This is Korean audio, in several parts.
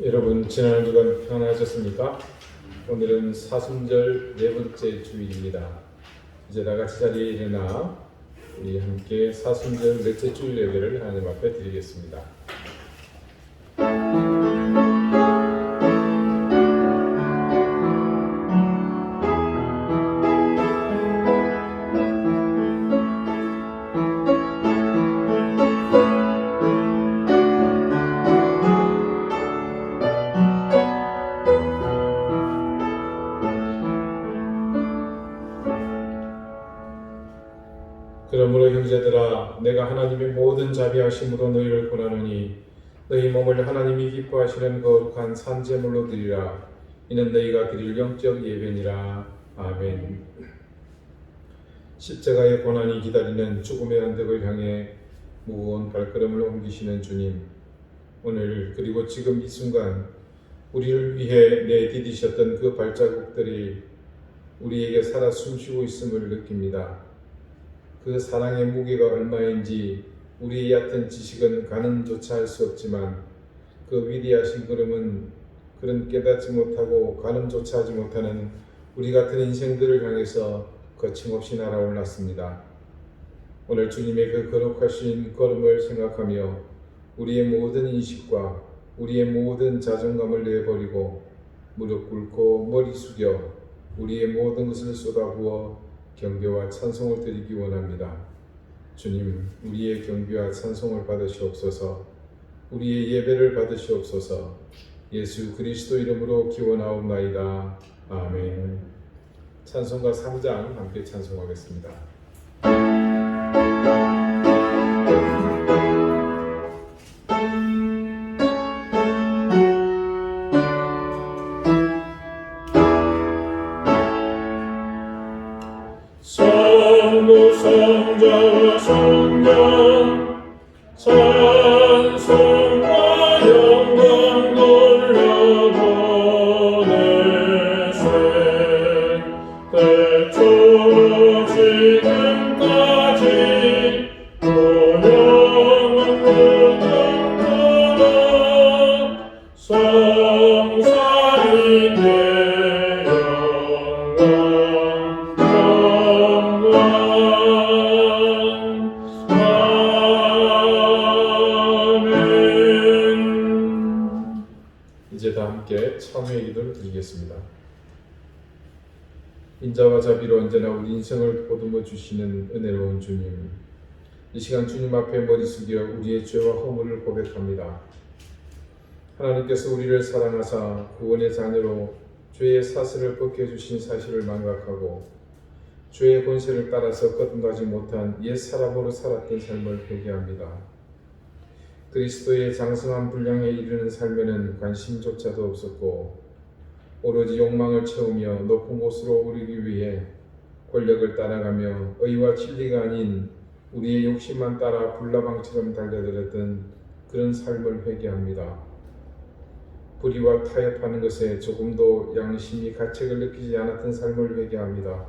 여러분 지난 한 주간 평안하셨습니까? 오늘은 사순절 네 번째 주일입니다. 이제 다 같이 자리에 일어나 우리 함께 사순절 넷째 주일 예배를 하나님 앞에 드리겠습니다. 그러므로 형제들아 내가 하나님의 모든 자비하심으로 너희를 권하노니 너희 몸을 하나님이 기뻐하시는 거룩한 산제물로 드리라. 이는 너희가 드릴 영적 예배니라. 아멘. 십자가의 고난이 기다리는 죽음의 언덕을 향해 무거운 발걸음을 옮기시는 주님, 오늘 그리고 지금 이 순간 우리를 위해 내디디셨던 그 발자국들이 우리에게 살아 숨쉬고 있음을 느낍니다. 그 사랑의 무게가 얼마인지 우리의 얕은 지식은 가늠조차 할 수 없지만 그 위대하신 그런 깨닫지 못하고 가늠조차 하지 못하는 우리 같은 인생들을 향해서 거침없이 날아올랐습니다. 오늘 주님의 그 거룩하신 걸음을 생각하며 우리의 모든 인식과 우리의 모든 자존감을 내버리고 무릎 꿇고 머리 숙여 우리의 모든 것을 쏟아부어 경배와 찬송을 드리기 원합니다. 주님, 우리의 경배와 찬송을 받으시옵소서. 우리의 예배를 받으시옵소서. 예수 그리스도 이름으로 기원하옵나이다. 아멘. 찬송가 3장 함께 찬송하겠습니다. 성부 성자와 성령 찬송과 영광 돌려보내세 대초로 지금까지 영원 무궁하라 성살이 내 이제 다 함께 참회의 기도를 드리겠습니다. 인자와 자비로 언제나 우리 인생을 보듬어 주시는 은혜로운 주님, 이 시간 주님 앞에 머리 숙여 우리의 죄와 허물을 고백합니다. 하나님께서 우리를 사랑하사 구원의 자녀로 죄의 사슬을 벗겨주신 사실을 망각하고 죄의 권세를 따라서 거듭나지 못한 옛 사람으로 살았던 삶을 회개합니다. 그리스도의 장성한 분량에 이르는 삶에는 관심조차도 없었고 오로지 욕망을 채우며 높은 곳으로 오르기 위해 권력을 따라가며 의와 진리가 아닌 우리의 욕심만 따라 불나방처럼 달려들었던 그런 삶을 회개합니다. 불의와 타협하는 것에 조금도 양심이 가책을 느끼지 않았던 삶을 회개합니다.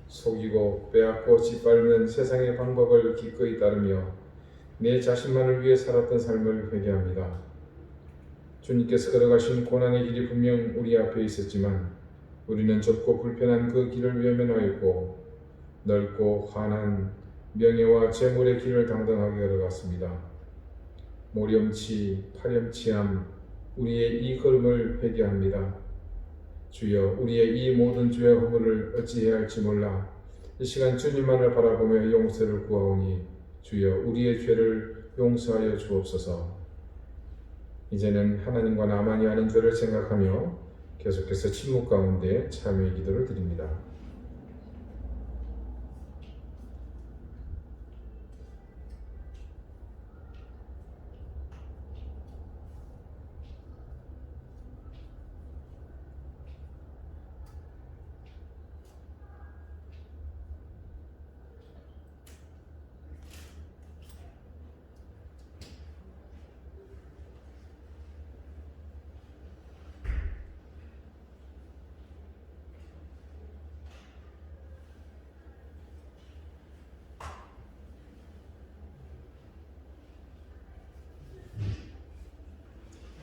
속이고 빼앗고 짓밟는 세상의 방법을 기꺼이 따르며 내 자신만을 위해 살았던 삶을 회개합니다. 주님께서 걸어가신 고난의 길이 분명 우리 앞에 있었지만 우리는 좁고 불편한 그 길을 외면하였고 넓고 환한 명예와 재물의 길을 당당하게 걸어갔습니다. 모렴치 파렴치함 우리의 이 걸음을 회개합니다. 주여, 우리의 이 모든 죄의 허물을 어찌해야 할지 몰라 이 시간 주님만을 바라보며 용서를 구하오니 주여, 우리의 죄를 용서하여 주옵소서. 이제는 하나님과 나만이 아는 죄를 생각하며 계속해서 침묵 가운데 참회의 기도를 드립니다.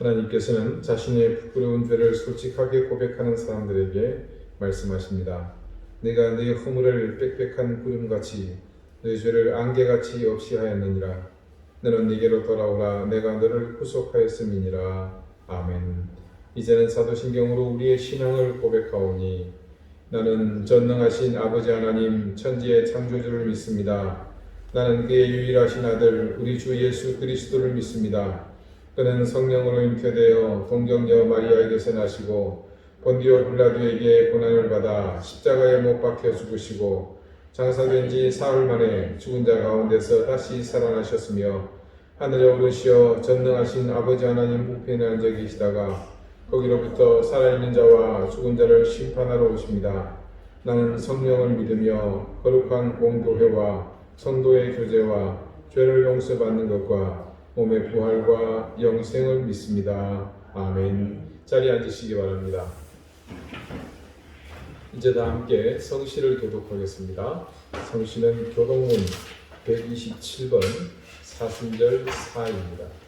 하나님께서는 자신의 부끄러운 죄를 솔직하게 고백하는 사람들에게 말씀하십니다. 내가 너의 허물을 빽빽한 구름같이 너의 죄를 안개같이 없이 하였느니라. 너는 네게로 돌아오라. 내가 너를 구속하였음이니라. 아멘. 이제는 사도신경으로 우리의 신앙을 고백하오니 나는 전능하신 아버지 하나님 천지의 창조주를 믿습니다. 나는 그의 유일하신 아들 우리 주 예수 그리스도를 믿습니다. 그는 성령으로 잉태되어 동정녀 마리아에게서 나시고 본디오 빌라도에게 고난을 받아 십자가에 못 박혀 죽으시고 장사된 지 사흘 만에 죽은 자 가운데서 다시 살아나셨으며 하늘에 오르시어 전능하신 아버지 하나님 우편에 앉아 계시다가 거기로부터 살아있는 자와 죽은 자를 심판하러 오십니다. 나는 성령을 믿으며 거룩한 공교회와 성도의 교제와 죄를 용서받는 것과 몸의 부활과 영생을 믿습니다. 아멘. 자리에 앉으시기 바랍니다. 이제 다 함께 성시를 교독하겠습니다. 성시는 교독문 127번 사순절 4입니다.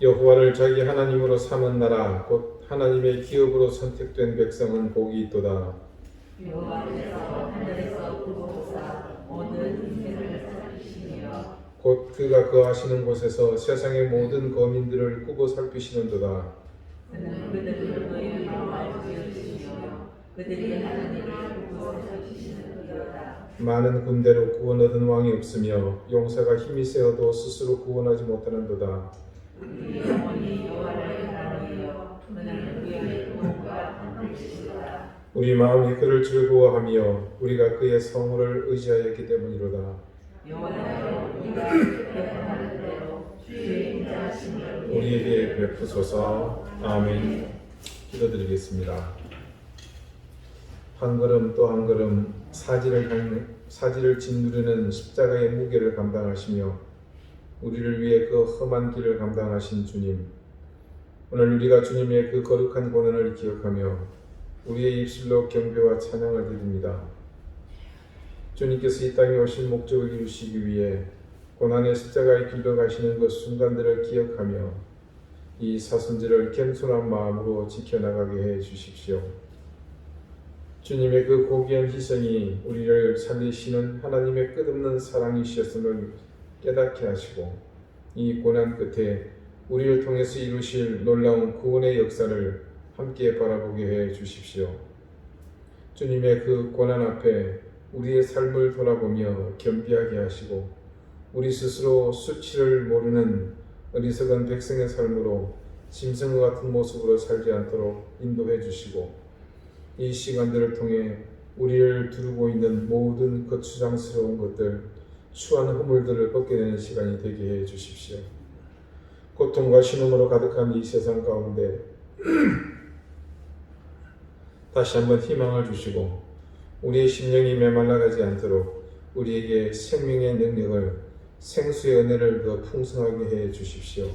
여호와를 자기 하나님으로 삼은 나라 곧 하나님의 기업으로 선택된 백성은 복이 있도다. 여호와께서 하늘에서 구속사 모든 인생을 살피시며 곧 그가 거하시는 곳에서 세상의 모든 거민들을 꾸고 살피시는도다. 그는 그들을 너희 여호와를 지으시며 그들이 하나님을 꾸고 살피시는도다. 많은 군대로 구원 얻은 왕이 없으며 용사가 힘이 세어도 스스로 구원하지 못하는도다. 우리 영혼이 여호와를 바라보며 그는 우리의 구원과 함께시다. 우리 마음이 그를 즐거워하며 우리가 그의 성호를 의지하였기 때문이로다. 여호와여 우리가 기대하는 대로 주의 인자하심을 우리에게 베푸소서. 아멘. 기도드리겠습니다. 한 걸음 또 한 걸음 사지를 짓누르는 십자가의 무게를 감당하시며 우리를 위해 그 험한 길을 감당하신 주님, 오늘 우리가 주님의 그 거룩한 고난을 기억하며 우리의 입술로 경배와 찬양을 드립니다. 주님께서 이 땅에 오신 목적을 이루시기 위해 고난의 십자가의 길로 가시는 그 순간들을 기억하며 이 사순절을 겸손한 마음으로 지켜나가게 해 주십시오. 주님의 그 고귀한 희생이 우리를 살리시는 하나님의 끝없는 사랑이셨음을 깨닫게 하시고 이 고난 끝에 우리를 통해서 이루실 놀라운 구원의 역사를 함께 바라보게 해 주십시오. 주님의 그 고난 앞에 우리의 삶을 돌아보며 겸비하게 하시고 우리 스스로 수치를 모르는 어리석은 백성의 삶으로 짐승과 같은 모습으로 살지 않도록 인도해 주시고 이 시간들을 통해 우리를 두르고 있는 모든 거추장스러운 것들, 추한 허물들을 벗겨내는 시간이 되게 해 주십시오. 고통과 신음으로 가득한 이 세상 가운데 다시 한번 희망을 주시고 우리의 심령이 메말라가지 않도록 우리에게 생명의 능력을, 생수의 은혜를 더 풍성하게 해 주십시오.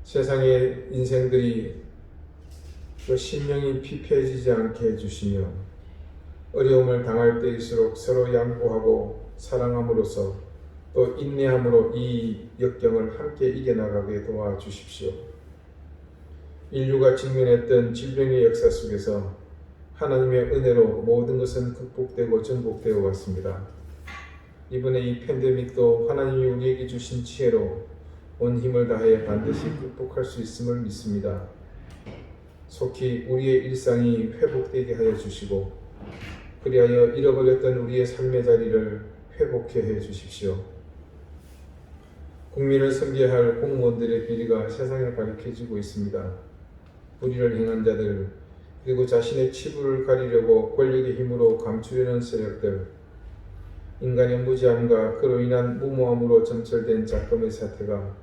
세상의 인생들이 그 심령이 피폐해지지 않게 해주시며 어려움을 당할 때일수록 서로 양보하고 사랑함으로써 또 인내함으로 이 역경을 함께 이겨나가게 도와주십시오. 인류가 직면했던 질병의 역사 속에서 하나님의 은혜로 모든 것은 극복되고 정복되어 왔습니다. 이번에 이 팬데믹도 하나님이 우리에게 주신 지혜로 온 힘을 다해 반드시 극복할 수 있음을 믿습니다. 속히 우리의 일상이 회복되게 하여 주시고 그리하여 잃어버렸던 우리의 삶의 자리를 회복해 해 주십시오. 국민을 섬겨야 할 공무원들의 비리가 세상을 가리켜지고 있습니다. 불의를 행한 자들, 그리고 자신의 치부를 가리려고 권력의 힘으로 감추려는 세력들, 인간의 무지함과 그로 인한 무모함으로 점철된 작금의 사태가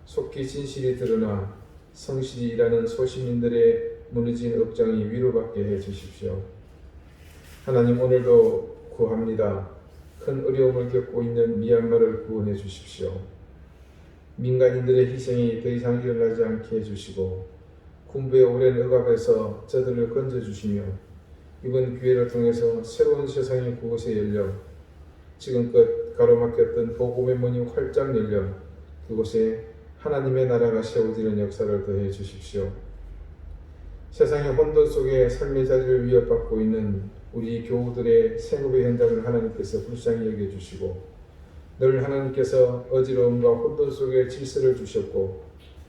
속히 진실이 드러나 성실히 일하는 소시민들의 무너진 업장이 위로받게 해 주십시오. 하나님, 오늘도 구합니다. 큰 어려움을 겪고 있는 미얀마를 구원해 주십시오. 민간인들의 희생이 더 이상 일어나지 않게 해주시고 군부의 오랜 억압에서 저들을 건져주시며 이번 기회를 통해서 새로운 세상이 그곳에 열려 지금껏 가로막혔던 복음의 문이 활짝 열려 그곳에 하나님의 나라가 세워지는 역사를 더해 주십시오. 세상의 혼돈 속에 삶의 자리를 위협받고 있는 우리 교우들의 생업의 현장을 하나님께서 불쌍히 여겨주시고 늘 하나님께서 어지러움과 혼돈 속에 질서를 주셨고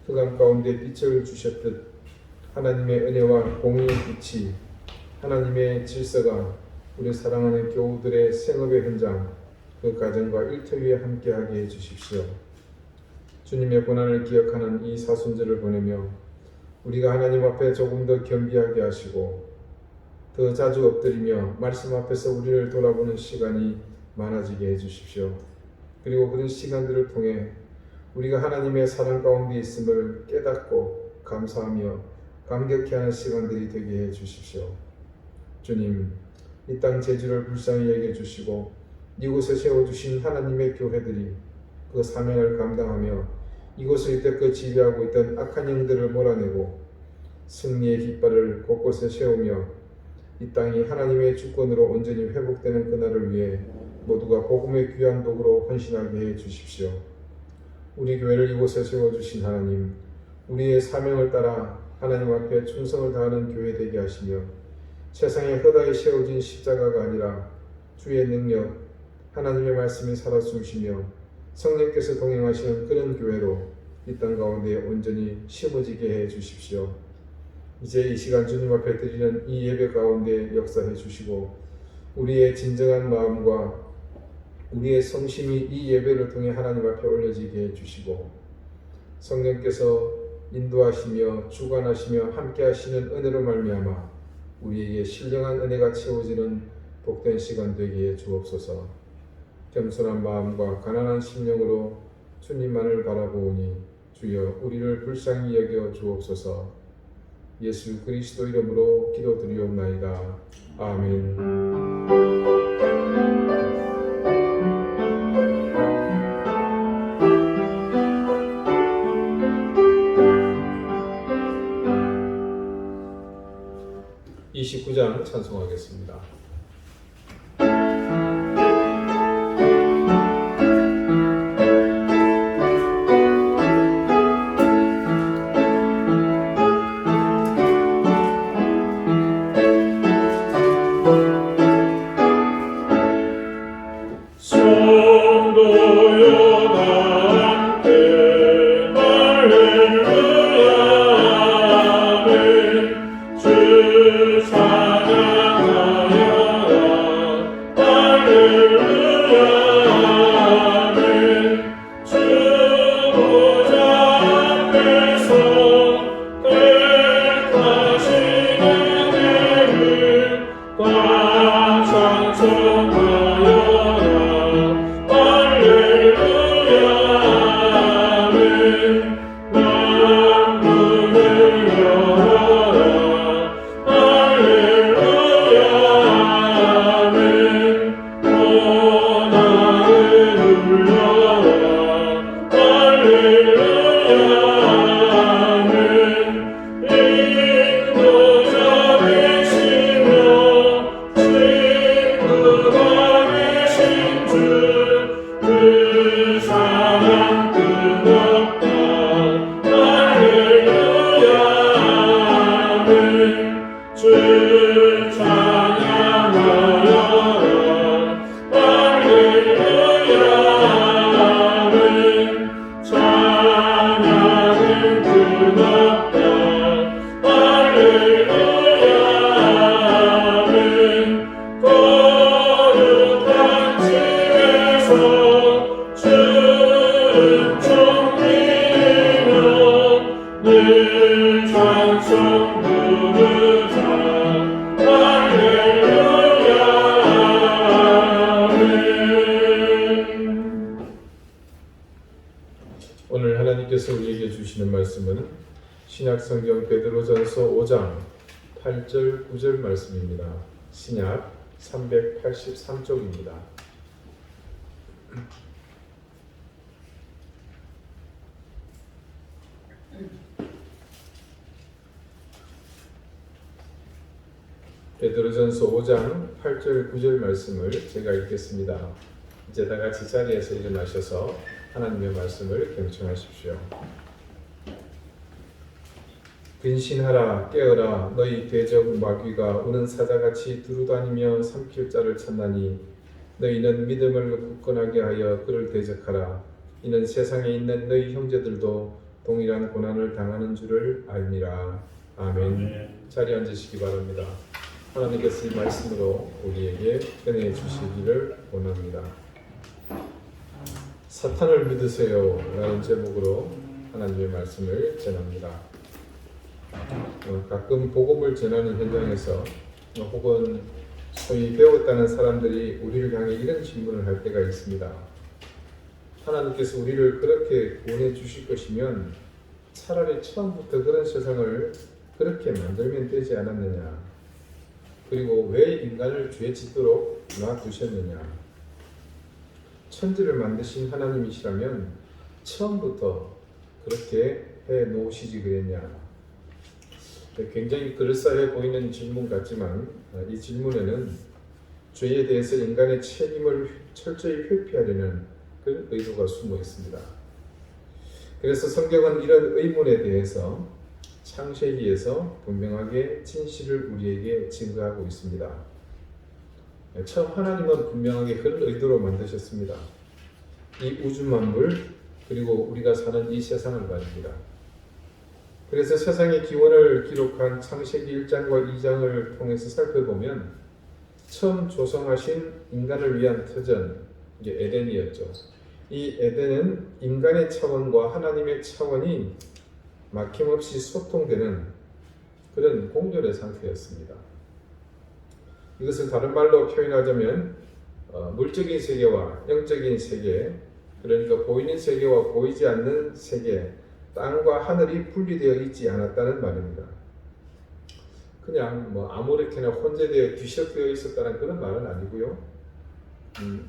흑암 가운데 빛을 주셨듯 하나님의 은혜와 공의의 빛이 하나님의 질서가 우리 사랑하는 교우들의 생업의 현장 그 가정과 일터위에 함께하게 해주십시오. 주님의 고난을 기억하는 이 사순절을 보내며 우리가 하나님 앞에 조금 더 겸비하게 하시고 더 자주 엎드리며 말씀 앞에서 우리를 돌아보는 시간이 많아지게 해주십시오. 그리고 그런 시간들을 통해 우리가 하나님의 사랑 가운데 있음을 깨닫고 감사하며 감격해하는 시간들이 되게 해주십시오. 주님, 이 땅 제주를 불쌍히 여겨주시고 이곳에 세워주신 하나님의 교회들이 그 사명을 감당하며 이곳을 이때껏 지배하고 있던 악한 영들을 몰아내고 승리의 깃발을 곳곳에 세우며 이 땅이 하나님의 주권으로 온전히 회복되는 그날을 위해 모두가 복음의 귀한 도구로 헌신하게 해 주십시오. 우리 교회를 이곳에 세워주신 하나님, 우리의 사명을 따라 하나님 앞에 충성을 다하는 교회 되게 하시며 세상에 허다히 세워진 십자가가 아니라 주의 능력, 하나님의 말씀이 살아 숨쉬며 성령께서 동행하시는 그런 교회로 이 땅 가운데 온전히 심어지게 해 주십시오. 이제 이 시간 주님 앞에 드리는 이 예배 가운데 역사해 주시고 우리의 진정한 마음과 우리의 성심이 이 예배를 통해 하나님 앞에 올려지게 해 주시고 성령께서 인도하시며 주관하시며 함께 하시는 은혜로 말미암아 우리에게 신령한 은혜가 채워지는 복된 시간 되게 해 주옵소서. 겸손한 마음과 가난한 심령으로 주님만을 바라보오니 주여 우리를 불쌍히 여겨 주옵소서. 예수 그리스도 이름으로 기도드리옵나이다. 아멘. (29장) 찬송하겠습니다. 오늘 하나님께서 우리에게 주시는 말씀은 신약성경 베드로전서 5장 8절 9절 말씀입니다. 신약 383쪽입니다. 베드로전서 5장 8절 9절 말씀을 제가 읽겠습니다. 이제 다 같이 자리에서 일어나셔서 하나님의 말씀을 경청하십시오. 근신하라 깨어라 너희 대적 마귀가 우는 사자같이 두루다니며 삼킬 자를 찾나니 너희는 믿음을 굳건하게 하여 그를 대적하라. 이는 세상에 있는 너희 형제들도 동일한 고난을 당하는 줄을 알미라. 아멘. 자리에 앉으시기 바랍니다. 하나님께서 이 말씀으로 우리에게 은혜 주시기를 원합니다. 사탄을 믿으세요 라는 제목으로 하나님의 말씀을 전합니다. 가끔 복음을 전하는 현장에서 혹은 소위 배웠다는 사람들이 우리를 향해 이런 질문을 할 때가 있습니다. 하나님께서 우리를 그렇게 구원해 주실 것이면 차라리 처음부터 그런 세상을 그렇게 만들면 되지 않았느냐? 그리고 왜 인간을 죄 짓도록 놔두셨느냐? 천지를 만드신 하나님이시라면 처음부터 그렇게 해 놓으시지 그랬냐? 굉장히 그럴싸해 보이는 질문 같지만 이 질문에는 죄에 대해서 인간의 책임을 철저히 회피하려는 그 의도가 숨어 있습니다. 그래서 성경은 이런 의문에 대해서 창세기에서 분명하게 진실을 우리에게 증거하고 있습니다. 처음 하나님은 분명하게 그런 의도로 만드셨습니다. 이 우주 만물 그리고 우리가 사는 이 세상을 말입니다. 그래서 세상의 기원을 기록한 창세기 1장과 2장을 통해서 살펴보면 처음 조성하신 인간을 위한 터전, 이게 에덴이었죠. 이 에덴은 인간의 차원과 하나님의 차원이 막힘없이 소통되는 그런 공존의 상태였습니다. 이것을 다른 말로 표현하자면 물적인 세계와 영적인 세계, 그러니까 보이는 세계와 보이지 않는 세계, 땅과 하늘이 분리되어 있지 않았다는 말입니다. 그냥 아무렇게나 혼재되어 뒤섞여 있었다는 그런 말은 아니고요.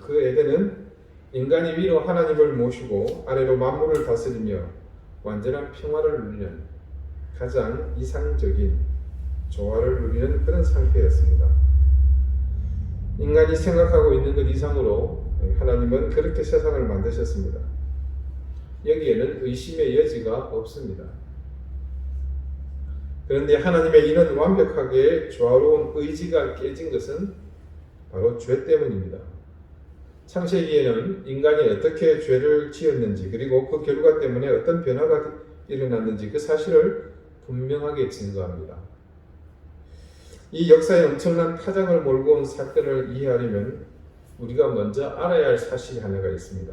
그 에덴은 인간이 위로 하나님을 모시고 아래로 만물을 다스리며 완전한 평화를 누리는 가장 이상적인 조화를 누리는 그런 상태였습니다. 인간이 생각하고 있는 것 이상으로 하나님은 그렇게 세상을 만드셨습니다. 여기에는 의심의 여지가 없습니다. 그런데 하나님의 이런 완벽하게 조화로운 의지가 깨진 것은 바로 죄 때문입니다. 창세기에는 인간이 어떻게 죄를 지었는지 그리고 그 결과 때문에 어떤 변화가 일어났는지 그 사실을 분명하게 증거합니다. 이 역사의 엄청난 파장을 몰고 온 사건을 이해하려면 우리가 먼저 알아야 할 사실이 하나가 있습니다.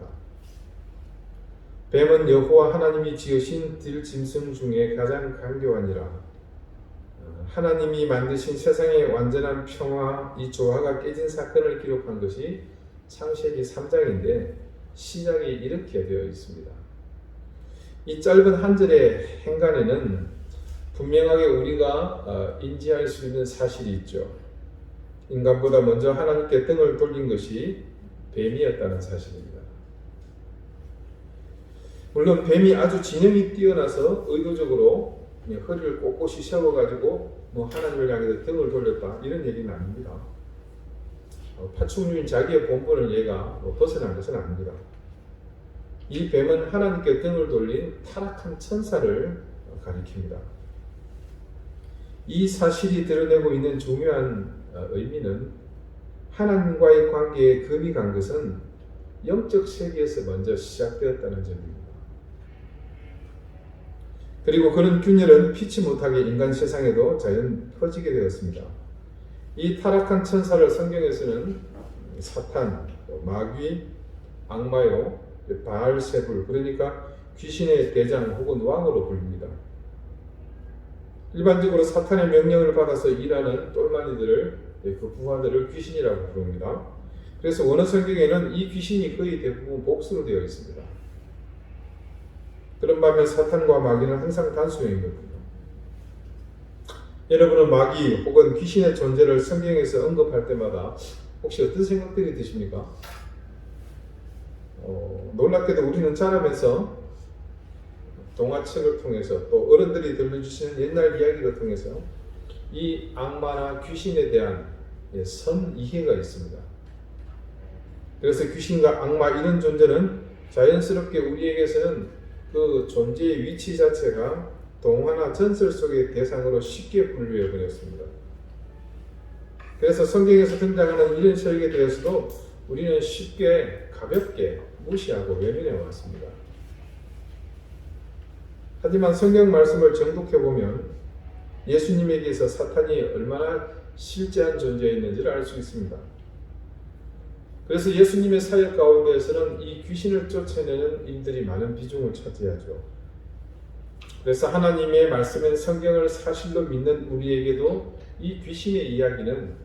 뱀은 여호와 하나님이 지으신 들짐승 중에 가장 강교하니라. 하나님이 만드신 세상의 완전한 평화, 이 조화가 깨진 사건을 기록한 것이 창세기 3장인데 시작이 이렇게 되어 있습니다. 이 짧은 한 절의 행간에는 분명하게 우리가 인지할 수 있는 사실이 있죠. 인간보다 먼저 하나님께 등을 돌린 것이 뱀이었다는 사실입니다. 물론 뱀이 아주 지능이 뛰어나서 의도적으로 허리를 꼿꼿이 세워가지고 하나님을 향해서 등을 돌렸다 이런 얘기는 아닙니다. 파충류인 자기의 본분을 얘가 벗어난 것은 아닙니다. 이 뱀은 하나님께 등을 돌린 타락한 천사를 가리킵니다. 이 사실이 드러내고 있는 중요한 의미는 하나님과의 관계에 금이 간 것은 영적 세계에서 먼저 시작되었다는 점입니다. 그리고 그런 균열은 피치 못하게 인간 세상에도 자연 퍼지게 되었습니다. 이 타락한 천사를 성경에서는 사탄, 마귀, 악마요, 바알세불, 그러니까 귀신의 대장 혹은 왕으로 부릅니다. 일반적으로 사탄의 명령을 받아서 일하는 똘마니들을, 그 부하들을 귀신이라고 부릅니다. 그래서 원어 성경에는 이 귀신이 거의 대부분 복수로 되어 있습니다. 그런 반면 사탄과 마귀는 항상 단수형이거든요. 여러분은 마귀 혹은 귀신의 존재를 성경에서 언급할 때마다 혹시 어떤 생각들이 드십니까? 놀랍게도 우리는 자라면서 동화책을 통해서 또 어른들이 들려주시는 옛날 이야기를 통해서 이 악마나 귀신에 대한 선이해가 있습니다. 그래서 귀신과 악마 이런 존재는 자연스럽게 우리에게서는 그 존재의 위치 자체가 동화나 전설 속의 대상으로 쉽게 분류해 버렸습니다. 그래서 성경에서 등장하는 이런 설에 대해서도 우리는 쉽게 가볍게 무시하고 외면해 왔습니다. 하지만 성경 말씀을 정독해 보면 예수님에게서 사탄이 얼마나 실제한 존재였는지를 알 수 있습니다. 그래서 예수님의 사역 가운데에서는 이 귀신을 쫓아내는 일들이 많은 비중을 차지하죠. 그래서 하나님의 말씀인 성경을 사실로 믿는 우리에게도 이 귀신의 이야기는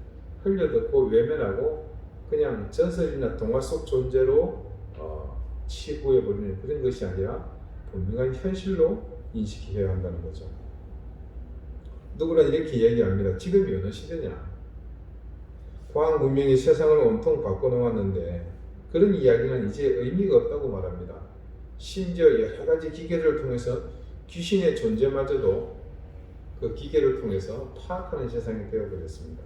흘려듣고 외면하고 그냥 전설이나 동화 속 존재로 치부해버리는 그런 것이 아니라 분명한 현실로 인식해야 한다는 거죠. 누구나 이렇게 얘기합니다. 지금이 어느 시대냐? 과학 문명이 세상을 온통 바꿔놓았는데 그런 이야기는 이제 의미가 없다고 말합니다. 심지어 여러 가지 기계를 통해서 귀신의 존재마저도 그 기계를 통해서 파악하는 세상이 되어버렸습니다.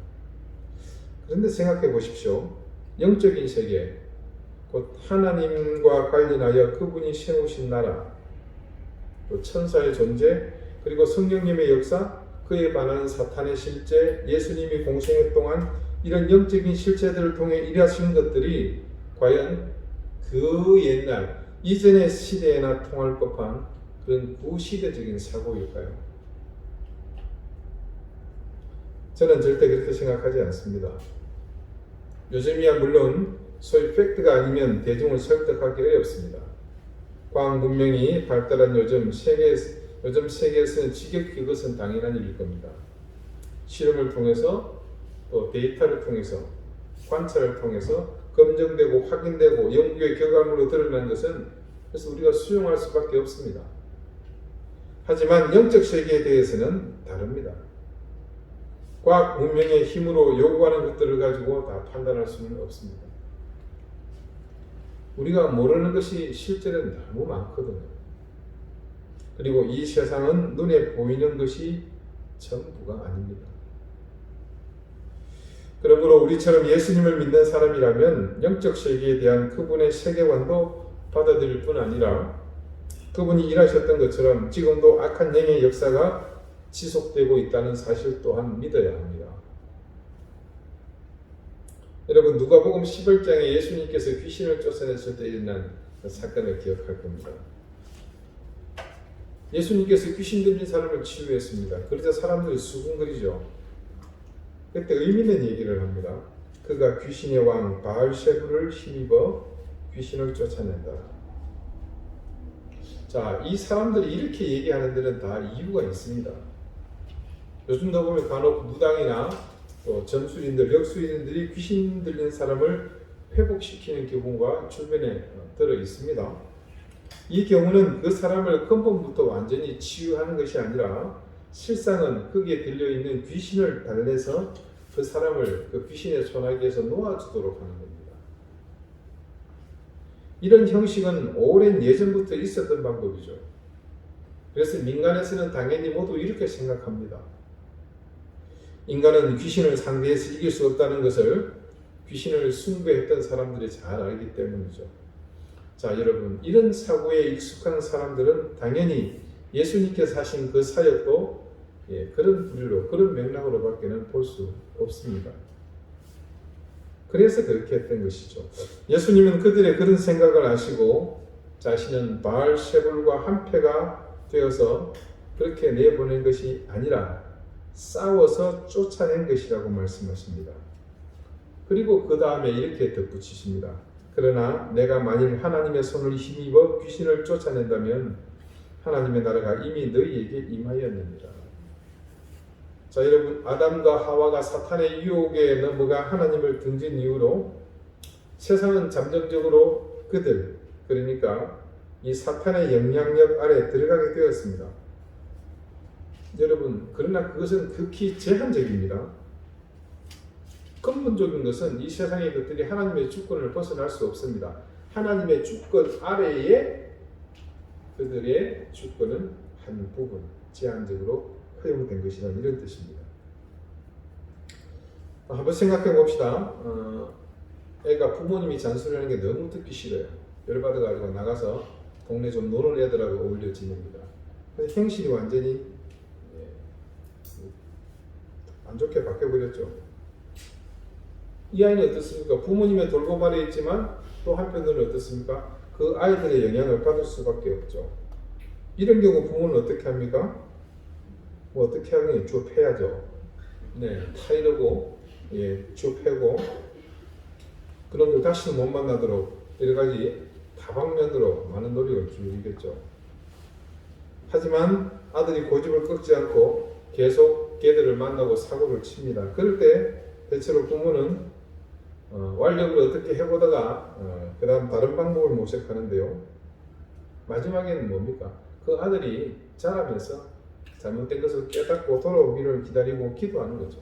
그런데 생각해 보십시오. 영적인 세계, 곧 하나님과 관련하여 그분이 세우신 나라, 또 천사의 존재, 그리고 성령님의 역사, 그에 반하는 사탄의 실제, 예수님이 공생애 동안 이런 영적인 실체들을 통해 일하시는 것들이 과연 그 옛날 이전의 시대에나 통할 법한 그런 구시대적인 사고일까요? 저는 절대 그렇게 생각하지 않습니다. 요즘이야 물론 소위 팩트가 아니면 대중을 설득하기 어렵습니다. 과학 문명이 발달한 요즘 세계에서는 지극히 그것은 당연한 일일 겁니다. 실험을 통해서 또 데이터를 통해서 관찰을 통해서 검증되고 확인되고 연구의 결과물로 드러난 것은 그래서 우리가 수용할 수밖에 없습니다. 하지만 영적 세계에 대해서는 다릅니다. 과학 문명의 힘으로 요구하는 것들을 가지고 다 판단할 수는 없습니다. 우리가 모르는 것이 실제로 너무 많거든요. 그리고 이 세상은 눈에 보이는 것이 전부가 아닙니다. 그러므로 우리처럼 예수님을 믿는 사람이라면 영적 세계에 대한 그분의 세계관도 받아들일 뿐 아니라 그분이 일하셨던 것처럼 지금도 악한 영의 역사가 지속되고 있다는 사실 또한 믿어야 합니다. 여러분 누가복음 11장에 예수님께서 귀신을 쫓아냈을 때 일어난 그 사건을 기억할 겁니다. 예수님께서 귀신 들린 사람을 치유했습니다. 그러자 사람들이 수군거리죠. 그때 의미 있는 얘기를 합니다. 그가 귀신의 왕 바알세불을 힘입어 귀신을 쫓아낸다. 자, 이 사람들이 이렇게 얘기하는 데는 다 이유가 있습니다. 요즘도 보면 간혹 무당이나 또 점술인들, 역술인들이 귀신 들린 사람을 회복시키는 경우가 주변에 들어 있습니다. 이 경우는 그 사람을 근본부터 완전히 치유하는 것이 아니라 실상은 거기에 들려있는 귀신을 달래서 그 사람을 그 귀신의 소나기에서 놓아주도록 하는 겁니다. 이런 형식은 오랜 예전부터 있었던 방법이죠. 그래서 민간에서는 당연히 모두 이렇게 생각합니다. 인간은 귀신을 상대해서 이길 수 없다는 것을 귀신을 숭배했던 사람들이 잘 알기 때문이죠. 자, 여러분, 이런 사고에 익숙한 사람들은 당연히 예수님께서 하신 그 사역도 그런 분류로, 그런 맥락으로 밖에는 볼 수 없습니다. 그래서 그렇게 했던 것이죠. 예수님은 그들의 그런 생각을 아시고 자신은 바알세불과 한패가 되어서 그렇게 내보낸 것이 아니라 싸워서 쫓아낸 것이라고 말씀하십니다. 그리고 그 다음에 이렇게 덧붙이십니다. 그러나 내가 만일 하나님의 손을 힘입어 귀신을 쫓아낸다면 하나님의 나라가 이미 너희에게 임하였느니라. 자, 여러분, 아담과 하와가 사탄의 유혹에 넘어가 하나님을 등진 이후로 세상은 잠정적으로 그들, 그러니까 이 사탄의 영향력 아래 들어가게 되었습니다. 여러분, 그러나 그것은 극히 제한적입니다. 근본적인 것은 이 세상의 것들이 하나님의 주권을 벗어날 수 없습니다. 하나님의 주권 아래에 그들의 주권은 한 부분 제한적으로 허용된 것이라는 이런 뜻입니다. 한번 생각해 봅시다. 애가 부모님이 잔소리하는 게 너무 듣기 싫어요. 열받아가지고 나가서 동네 좀 노는 애들하고 어울려 지냅니다. 그래서 행실이 완전히 안 좋게 바뀌어버렸죠. 이 아이는 어떻습니까? 부모님의 돌봄 아래 있지만 또 한편으로는 어떻습니까? 그 아이들의 영향을 받을 수밖에 없죠. 이런 경우 부모는 어떻게 합니까? 뭐 어떻게 하긴 쭉 패야죠. 네, 타이르고 쭉 패고 그놈들 다시는 못 만나도록 여러 가지 다방면으로 많은 노력을 기울이겠죠. 하지만 아들이 고집을 꺾지 않고 계속 걔들을 만나고 사고를 칩니다. 그럴 때 대체로 부모는 완력을 어떻게 해보다가 그 다음 다른 방법을 모색하는데요. 마지막에는 뭡니까? 그 아들이 자라면서 잘못된 것을 깨닫고 돌아오기를 기다리고 기도하는 거죠.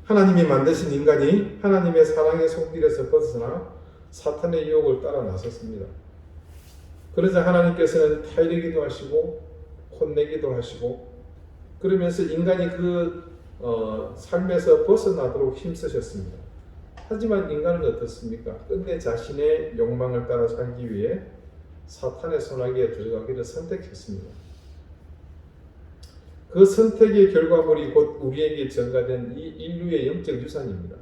하나님이 만드신 인간이 하나님의 사랑의 손길에서 벗어나 사탄의 유혹을 따라 나섰습니다. 그러자 하나님께서는 타이르기도 하시고 혼내기도 하시고 그러면서 인간이 그 삶에서 벗어나도록 힘쓰셨습니다. 하지만 인간은 어떻습니까? 끝내 자신의 욕망을 따라 살기 위해 사탄의 손아귀에 들어가기를 선택했습니다. 그 선택의 결과물이 곧 우리에게 전가된 이 인류의 영적 유산입니다.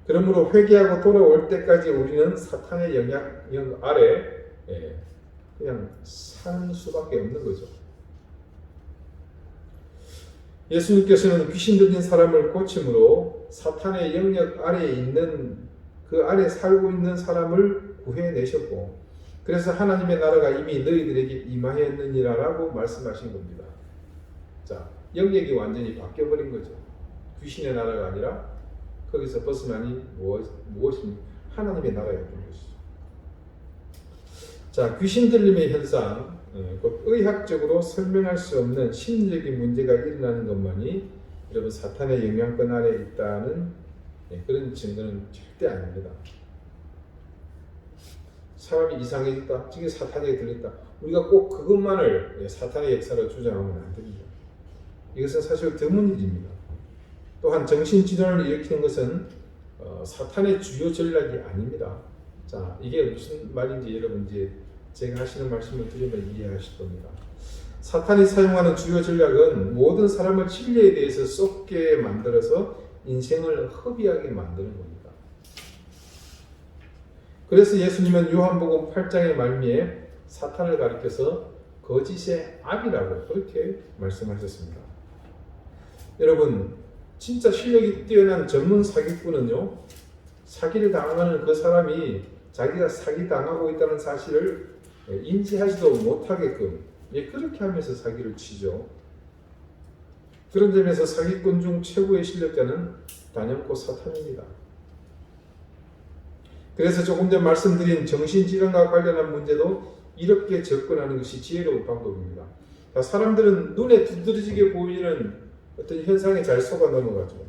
그러므로 회개하고 돌아올 때까지 우리는 사탄의 영향 아래 그냥 사는 수밖에 없는 거죠. 예수님께서는 귀신 들린 사람을 고침으로 사탄의 영역 아래에 있는 그 아래 살고 있는 사람을 구해내셨고 그래서 하나님의 나라가 이미 너희들에게 임하였느니라라고 말씀하신 겁니다. 자, 영역이 완전히 바뀌어버린 거죠. 귀신의 나라가 아니라 거기서 벗어나니 무엇입니까? 하나님의 나라였던 것이죠. 자, 귀신 들림의 현상 곧 의학적으로 설명할 수 없는 심리적인 문제가 일어나는 것만이 여러분 사탄의 영향권 아래에 있다는 그런 증거는 절대 아닙니다. 사람이 이상해졌다, 저게 사탄에게 들렸다. 우리가 꼭 그것만을 사탄의 역사로 주장하면 안 됩니다. 이것은 사실 드문 일입니다. 또한 정신질환을 일으키는 것은 사탄의 주요 전략이 아닙니다. 자, 이게 무슨 말인지 여러분 이제 제가 하시는 말씀을 들으면 이해하실 겁니다. 사탄이 사용하는 주요 전략은 모든 사람을 진리에 대해서 쏟게 만들어서 인생을 허비하게 만드는 겁니다. 그래서 예수님은 요한복음 8장의 말미에 사탄을 가리켜서 거짓의 압이라고 그렇게 말씀하셨습니다. 여러분, 진짜 실력이 뛰어난 전문 사기꾼은요, 사기를 당하는 그 사람이 자기가 사기당하고 있다는 사실을 인지하지도 못하게끔 그렇게 하면서 사기를 치죠. 그런 점에서 사기꾼 중 최고의 실력자는 단연코 사탄입니다. 그래서 조금 전 말씀드린 정신질환과 관련한 문제도 이렇게 접근하는 것이 지혜로운 방법입니다. 사람들은 눈에 두드러지게 보이는 어떤 현상에 잘 속아 넘어가죠.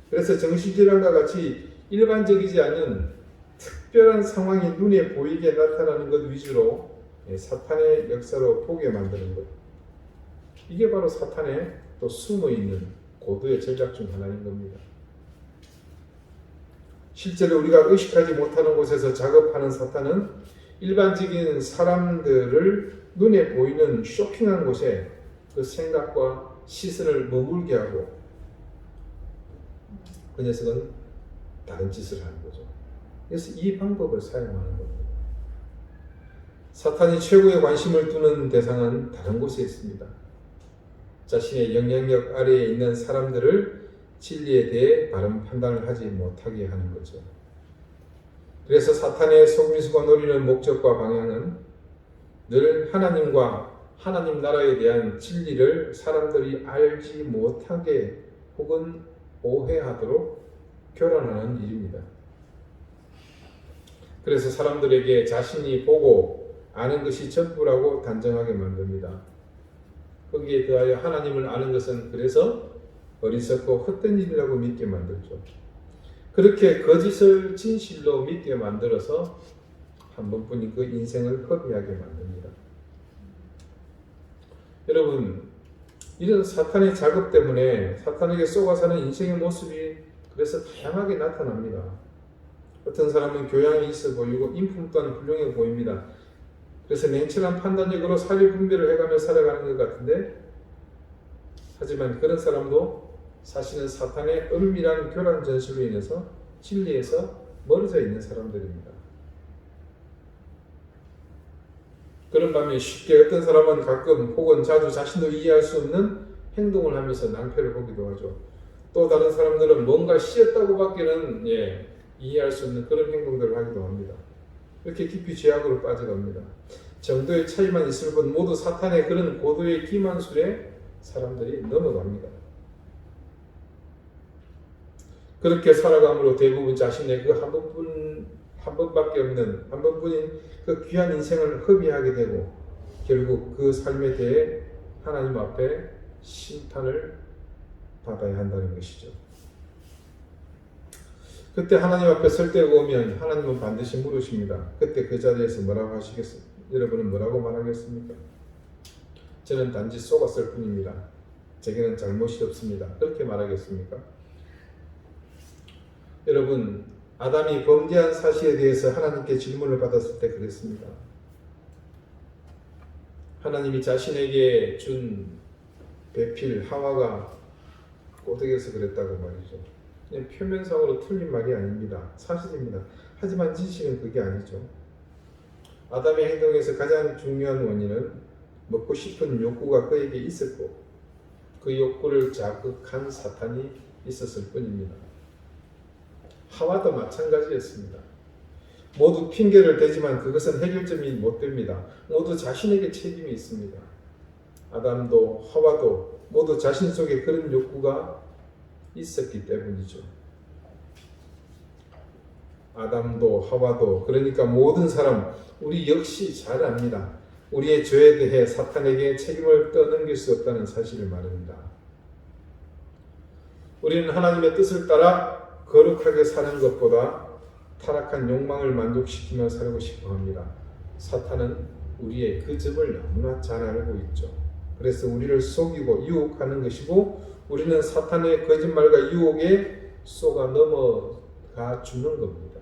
그래서 정신질환과 같이 일반적이지 않은 특별한 상황이 눈에 보이게 나타나는 것 위주로 사탄의 역사로 보게 만드는 것. 이게 바로 사탄의 또 숨어있는 고도의 전략 중 하나인 겁니다. 실제로 우리가 의식하지 못하는 곳에서 작업하는 사탄은 일반적인 사람들을 눈에 보이는 쇼킹한 곳에 그 생각과 시선을 머물게 하고 그 녀석은 다른 짓을 하는 거죠. 그래서 이 방법을 사용하는 겁니다. 사탄이 최고의 관심을 두는 대상은 다른 곳에 있습니다. 자신의 영향력 아래에 있는 사람들을 진리에 대해 바른 판단을 하지 못하게 하는 거죠. 그래서 사탄의 속임수가 노리는 목적과 방향은 늘 하나님과 하나님 나라에 대한 진리를 사람들이 알지 못하게 혹은 오해하도록 교란하는 일입니다. 그래서 사람들에게 자신이 보고 아는 것이 전부라고 단정하게 만듭니다. 거기에 더하여 하나님을 아는 것은 그래서 어리석고 헛된 일이라고 믿게 만들죠. 그렇게 거짓을 진실로 믿게 만들어서 한 번뿐인 그 인생을 허비하게 만듭니다. 여러분, 이런 사탄의 작업 때문에 사탄에게 쏘아사는 인생의 모습이 그래서 다양하게 나타납니다. 어떤 사람은 교양이 있어 보이고 인품 또한 훌륭해 보입니다. 그래서 냉철한 판단력으로 사회 분별을 해가며 살아가는 것 같은데, 하지만 그런 사람도 사실은 사탄의 은밀한 교란 전술로 인해서 진리에서 멀어져 있는 사람들입니다. 그런 반면 쉽게 어떤 사람은 가끔 혹은 자주 자신도 이해할 수 없는 행동을 하면서 낭패를 보기도 하죠. 또 다른 사람들은 뭔가 씌었다고밖에는 이해할 수 없는 그런 행동들을 하기도 합니다. 이렇게 깊이 죄악으로 빠져갑니다. 정도의 차이만 있을 뿐 모두 사탄의 그런 고도의 기만술에 사람들이 넘어갑니다. 그렇게 살아감으로 대부분 자신의 그 한 번뿐인 그 귀한 인생을 허비하게 되고 결국 그 삶에 대해 하나님 앞에 심판을 받아야 한다는 것이죠. 그때 하나님 앞에 설 때가 오면 하나님은 반드시 물으십니다. 그때 그 자리에서 뭐라고 하시겠습니까? 여러분은 뭐라고 말하겠습니까? 저는 단지 속았을 뿐입니다. 제게는 잘못이 없습니다. 그렇게 말하겠습니까? 여러분, 아담이 범죄한 사실에 대해서 하나님께 질문을 받았을 때 그랬습니다. 하나님이 자신에게 준 배필 하와가 꼬드겨서 그랬다고 말이죠. 그냥 표면상으로 틀린 말이 아닙니다. 사실입니다. 하지만 진실은 그게 아니죠. 아담의 행동에서 가장 중요한 원인은 먹고 싶은 욕구가 그에게 있었고 그 욕구를 자극한 사탄이 있었을 뿐입니다. 하와도 마찬가지였습니다. 모두 핑계를 대지만 그것은 해결점이 못 됩니다. 모두 자신에게 책임이 있습니다. 아담도 하와도 모두 자신 속에 그런 욕구가 있었기 때문이죠. 아담도 하와도, 그러니까 모든 사람, 우리 역시 잘 압니다. 우리의 죄에 대해 사탄에게 책임을 떠넘길 수 없다는 사실을 말합니다. 우리는 하나님의 뜻을 따라 거룩하게 사는 것보다 타락한 욕망을 만족시키며 살고 싶어 합니다. 사탄은 우리의 그 점을 너무나 잘 알고 있죠. 그래서 우리를 속이고 유혹하는 것이고 우리는 사탄의 거짓말과 유혹에 속아 넘어가 주는 겁니다.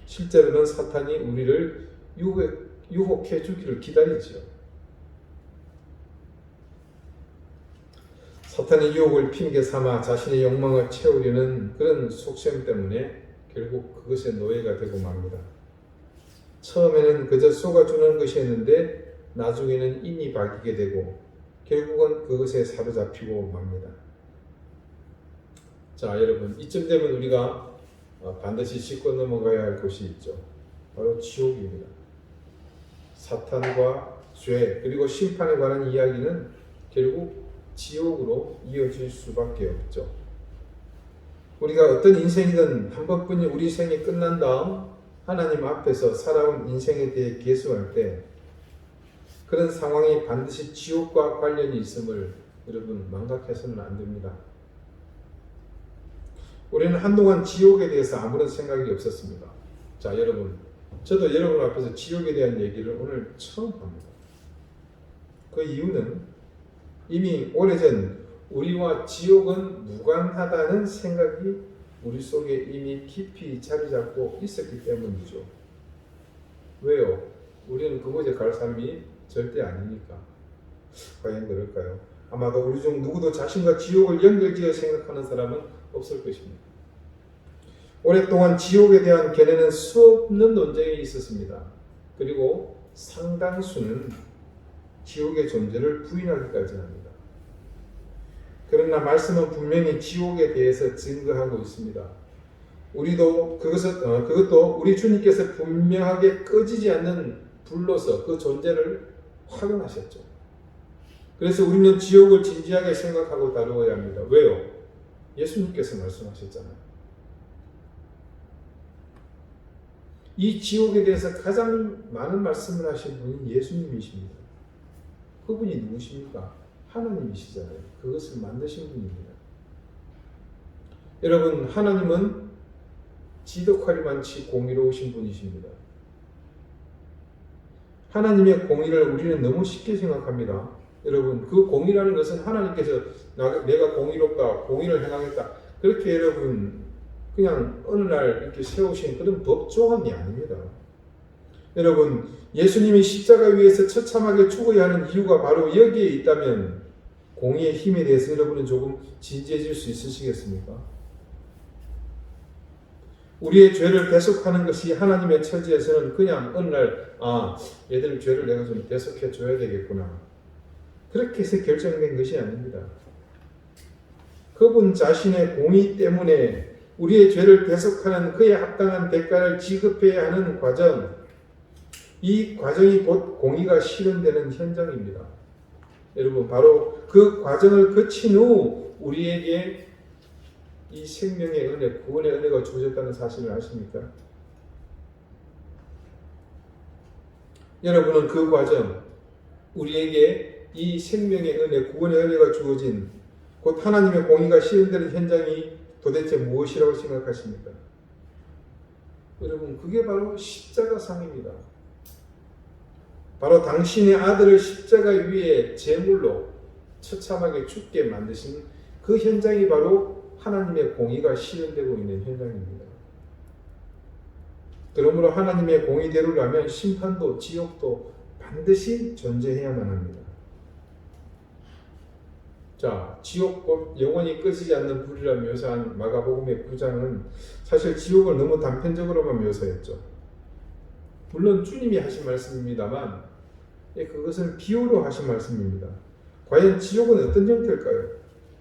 실제로는 사탄이 우리를 유혹해 주기를 기다리죠. 사탄의 유혹을 핑계 삼아 자신의 욕망을 채우려는 그런 속셈 때문에 결국 그것의 노예가 되고 맙니다. 처음에는 그저 속아주는 것이었는데 나중에는 인이 박이게 되고 결국은 그것에 사로잡히고 맙니다. 자, 여러분, 이쯤 되면 우리가 반드시 짚고 넘어가야 할 곳이 있죠. 바로 지옥입니다. 사탄과 죄 그리고 심판에 관한 이야기는 결국 지옥으로 이어질 수밖에 없죠. 우리가 어떤 인생이든 한 번뿐인 우리 생이 끝난 다음 하나님 앞에서 살아온 인생에 대해 계수할 때 그런 상황이 반드시 지옥과 관련이 있음을 여러분 망각해서는 안 됩니다. 우리는 한동안 지옥에 대해서 아무런 생각이 없었습니다. 자, 여러분, 저도 여러분 앞에서 지옥에 대한 얘기를 오늘 처음 합니다. 그 이유는 이미 오래전 우리와 지옥은 무관하다는 생각이 우리 속에 이미 깊이 자리 잡고 있었기 때문이죠. 왜요? 우리는 그곳에 갈 삶이 절대 아니니까. 과연 그럴까요? 아마도 우리 중 누구도 자신과 지옥을 연결지어 생각하는 사람은 없을 것입니다. 오랫동안 지옥에 대한 견해는 수없는 논쟁이 있었습니다. 그리고 상당수는 지옥의 존재를 부인하기까지 합니다. 그러나 말씀은 분명히 지옥에 대해서 증거하고 있습니다. 그것도 우리 주님께서 분명하게 꺼지지 않는 불로서 그 존재를 확인하셨죠. 그래서 우리는 지옥을 진지하게 생각하고 다루어야 합니다. 왜요? 예수님께서 말씀하셨잖아요. 이 지옥에 대해서 가장 많은 말씀을 하신 분이 예수님이십니다. 그분이 누구십니까? 하나님이시잖아요. 그것을 만드신 분입니다. 여러분, 하나님은 지독하리만치 공의로우신 분이십니다. 하나님의 공의를 우리는 너무 쉽게 생각합니다. 여러분, 그 공의라는 것은 하나님께서 내가 공의롭다, 공의를 행하겠다, 그렇게 여러분 그냥 어느 날 이렇게 세우신 그런 법조항이 아닙니다. 여러분, 예수님이 십자가 위에서 처참하게 죽어야 하는 이유가 바로 여기에 있다면 공의의 힘에 대해서 여러분은 조금 진지해질 수 있으시겠습니까? 우리의 죄를 대속하는 것이 하나님의 처지에서는 그냥 어느 날 얘들 죄를 내가 좀 대속해 줘야 되겠구나, 그렇게 해서 결정된 것이 아닙니다. 그분 자신의 공의 때문에 우리의 죄를 대속하는 그에 합당한 대가를 지급해야 하는 과정, 이 과정이 곧 공의가 실현되는 현장입니다. 여러분, 바로 그 과정을 거친 후 우리에게 이 생명의 은혜, 구원의 은혜가 주어졌다는 사실을 아십니까? 여러분은 그 과정, 우리에게 이 생명의 은혜, 구원의 은혜가 주어진 곧 하나님의 공의가 실현되는 현장이 도대체 무엇이라고 생각하십니까? 여러분, 그게 바로 십자가상입니다. 바로 당신의 아들을 십자가 위에 제물로 처참하게 죽게 만드신 그 현장이 바로 하나님의 공의가 실현되고 있는 현장입니다. 그러므로 하나님의 공의대로라면 심판도 지옥도 반드시 존재해야만 합니다. 자, 지옥 곧 영원히 꺼지지 않는 불이라 묘사한 마가복음의 9장은 사실 지옥을 너무 단편적으로만 묘사했죠. 물론 주님이 하신 말씀입니다만 그것은 비유로 하신 말씀입니다. 과연 지옥은 어떤 형태일까요?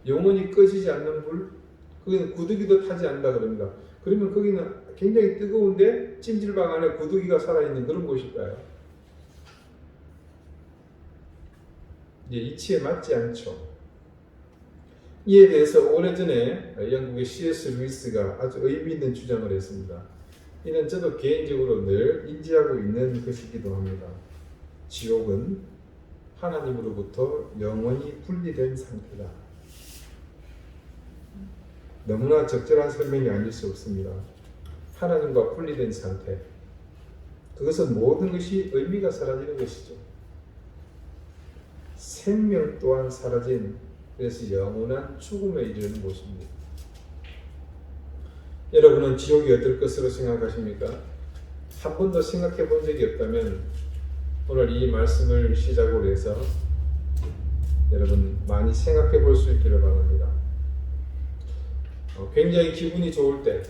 영원히 꺼지지 않는 불? 거기는 구더기도 타지 않는다 그럽니다. 그러면 거기는 굉장히 뜨거운데 찜질방 안에 구더기가 살아있는 그런 곳일까요? 이치에 맞지 않죠. 이에 대해서 오래전에 영국의 C.S. 루이스가 아주 의미 있는 주장을 했습니다. 이는 저도 개인적으로 늘 인지하고 있는 것이기도 합니다. 지옥은 하나님으로부터 영원히 분리된 상태다. 너무나 적절한 설명이 아닐 수 없습니다. 하나님과 분리된 상태. 그것은 모든 것이 의미가 사라지는 것이죠. 생명 또한 사라진, 그래서 영원한 죽음에 이르는 곳입니다. 여러분은 지옥이 어떨 것으로 생각하십니까? 한 번도 생각해 본 적이 없다면 오늘 이 말씀을 시작으로 해서 여러분 많이 생각해 볼 수 있기를 바랍니다. 굉장히 기분이 좋을 때,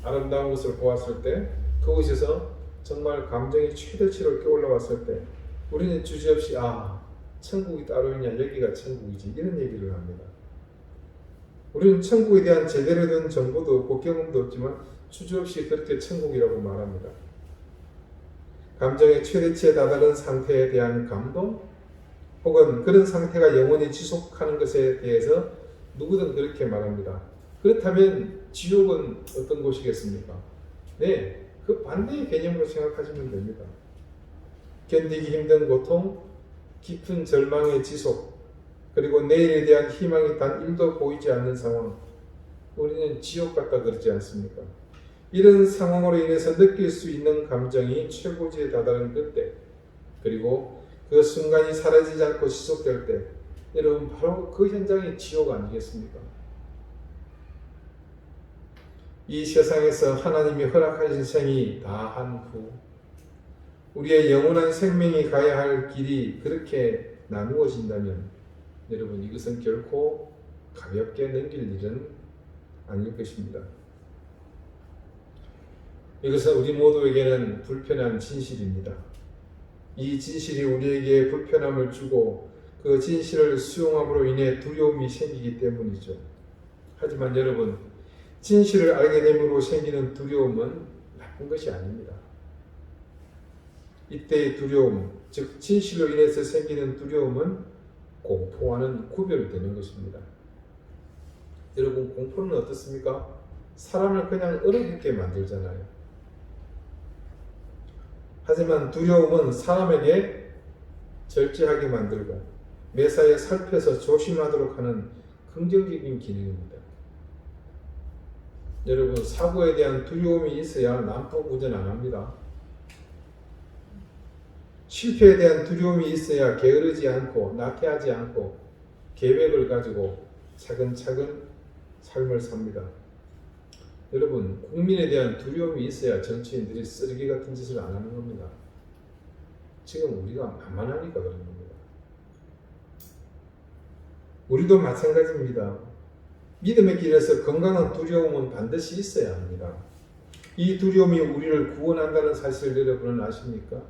아름다운 것을 보았을 때, 그곳에서 정말 감정이 최대치로 이렇게 올라왔을 때 우리는 주저없이 천국이 따로 있냐, 여기가 천국이지, 이런 얘기를 합니다. 우리는 천국에 대한 제대로 된 정보도 없고 경험도 없지만 주저없이 그렇게 천국이라고 말합니다. 감정의 최대치에 다다른 상태에 대한 감동, 혹은 그런 상태가 영원히 지속하는 것에 대해서 누구든 그렇게 말합니다. 그렇다면 지옥은 어떤 곳이겠습니까? 네, 그 반대의 개념으로 생각하시면 됩니다. 견디기 힘든 고통, 깊은 절망의 지속, 그리고 내일에 대한 희망이 단 1도 보이지 않는 상황, 우리는 지옥 같다 그러지 않습니까? 이런 상황으로 인해서 느낄 수 있는 감정이 최고지에 다다른 그때, 그리고 그 순간이 사라지지 않고 지속될 때, 여러분 바로 그 현장이 지옥 아니겠습니까? 이 세상에서 하나님이 허락하신 생이 다한 후 우리의 영원한 생명이 가야 할 길이 그렇게 나누어진다면 여러분 이것은 결코 가볍게 넘길 일은 아닐 것입니다. 이것은 우리 모두에게는 불편한 진실입니다. 이 진실이 우리에게 불편함을 주고 그 진실을 수용함으로 인해 두려움이 생기기 때문이죠. 하지만 여러분, 진실을 알게 됨으로 생기는 두려움은 나쁜 것이 아닙니다. 이때의 두려움, 즉 진실로 인해서 생기는 두려움은 공포와는 구별되는 것입니다. 여러분, 공포는 어떻습니까? 사람을 그냥 얼어붙게 만들잖아요. 하지만 두려움은 사람에게 절제하게 만들고 매사에 살펴서 조심하도록 하는 긍정적인 기능입니다. 여러분, 사고에 대한 두려움이 있어야 난폭 운전 안 합니다. 실패에 대한 두려움이 있어야 게으르지 않고 나태하지 않고 계획을 가지고 차근차근 삶을 삽니다. 여러분, 국민에 대한 두려움이 있어야 정치인들이 쓰레기 같은 짓을 안 하는 겁니다. 지금 우리가 만만하니까 그런 겁니다. 우리도 마찬가지입니다. 믿음의 길에서 건강한 두려움은 반드시 있어야 합니다. 이 두려움이 우리를 구원한다는 사실을 여러분은 아십니까?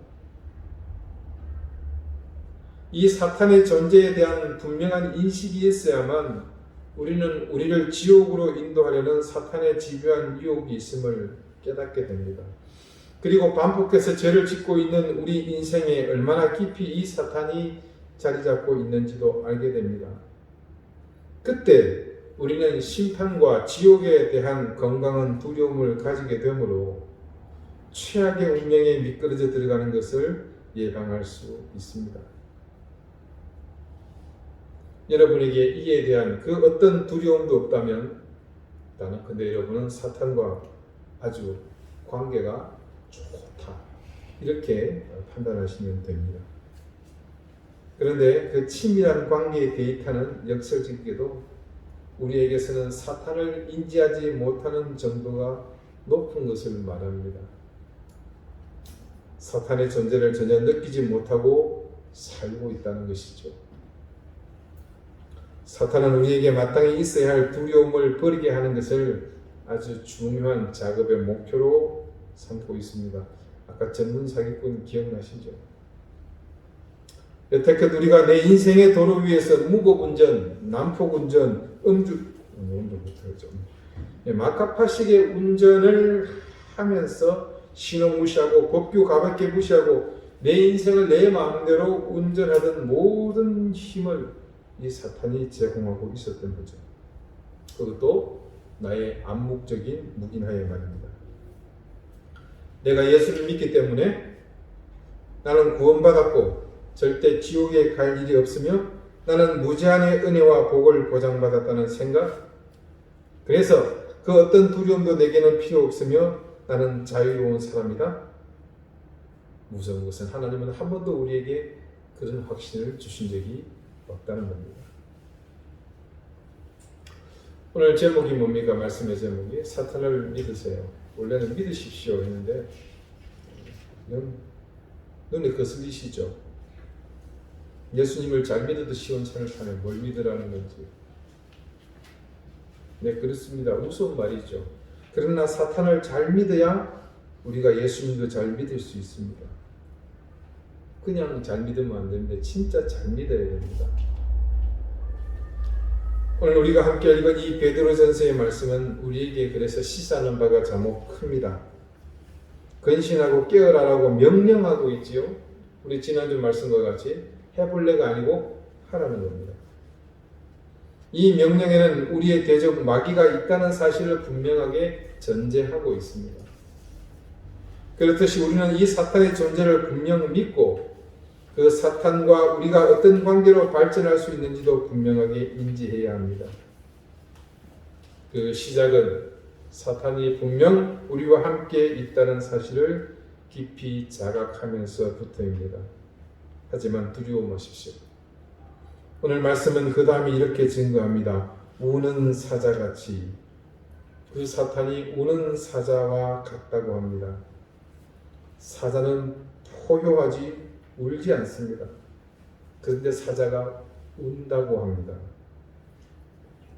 이 사탄의 존재에 대한 분명한 인식이 있어야만 우리는 우리를 지옥으로 인도하려는 사탄의 집요한 유혹이 있음을 깨닫게 됩니다. 그리고 반복해서 죄를 짓고 있는 우리 인생에 얼마나 깊이 이 사탄이 자리 잡고 있는지도 알게 됩니다. 그때 우리는 심판과 지옥에 대한 건강한 두려움을 가지게 되므로 최악의 운명에 미끄러져 들어가는 것을 예방할 수 있습니다. 여러분에게 이에 대한 그 어떤 두려움도 없다면 나는 근데 여러분은 사탄과 아주 관계가 좋다 이렇게 판단하시면 됩니다. 그런데 그 친밀한 관계의 데이터는 역설적이게도 우리에게서는 사탄을 인지하지 못하는 정도가 높은 것을 말합니다. 사탄의 존재를 전혀 느끼지 못하고 살고 있다는 것이죠. 사탄은 우리에게 마땅히 있어야 할 두려움을 버리게 하는 것을 아주 중요한 작업의 목표로 삼고 있습니다. 아까 전문 사기꾼 기억나시죠? 여태껏 우리가 내 인생의 도로 위에서 무고운전, 난폭운전, 막가파식의 운전을 하면서 신호 무시하고 법규 가볍게 무시하고 내 인생을 내 마음대로 운전하던 모든 힘을 이 사탄이 제공하고 있었던 거죠. 그것도 나의 암묵적인 묵인하에 말입니다. 내가 예수를 믿기 때문에 나는 구원받았고 절대 지옥에 갈 일이 없으며 나는 무제한의 은혜와 복을 보장받았다는 생각, 그래서 그 어떤 두려움도 내게는 필요 없으며 나는 자유로운 사람이다. 무서운 것은 하나님은 한 번도 우리에게 그런 확신을 주신 적이 없다는 겁니다. 오늘 제목이 뭡니까? 말씀의 제목이 사탄을 믿으세요. 원래는 믿으십시오 했는데 눈에 거슬리시죠? 예수님을 잘 믿어도 시원찮을 판에 뭘 믿으라는 건지. 네, 그렇습니다. 우스운 말이죠. 그러나 사탄을 잘 믿어야 우리가 예수님도 잘 믿을 수 있습니다. 그냥 잘 믿으면 안 되는데 진짜 잘 믿어야 됩니다. 오늘 우리가 함께 읽은 이 베드로전서의 말씀은 우리에게 그래서 시사하는 바가 자목 큽니다. 근신하고 깨어라라고 명령하고 있지요. 우리 지난주 말씀과 같이 해볼래가 아니고 하라는 겁니다. 이 명령에는 우리의 대적 마귀가 있다는 사실을 분명하게 전제하고 있습니다. 그렇듯이 우리는 이 사탄의 존재를 분명 믿고 그 사탄과 우리가 어떤 관계로 발전할 수 있는지도 분명하게 인지해야 합니다. 그 시작은 사탄이 분명 우리와 함께 있다는 사실을 깊이 자각하면서부터입니다. 하지만 두려워 마십시오. 오늘 말씀은 그 다음에 이렇게 증거합니다. 우는 사자같이. 그 사탄이 우는 사자와 같다고 합니다. 사자는 포효하지 울지 않습니다. 그런데 사자가 운다고 합니다.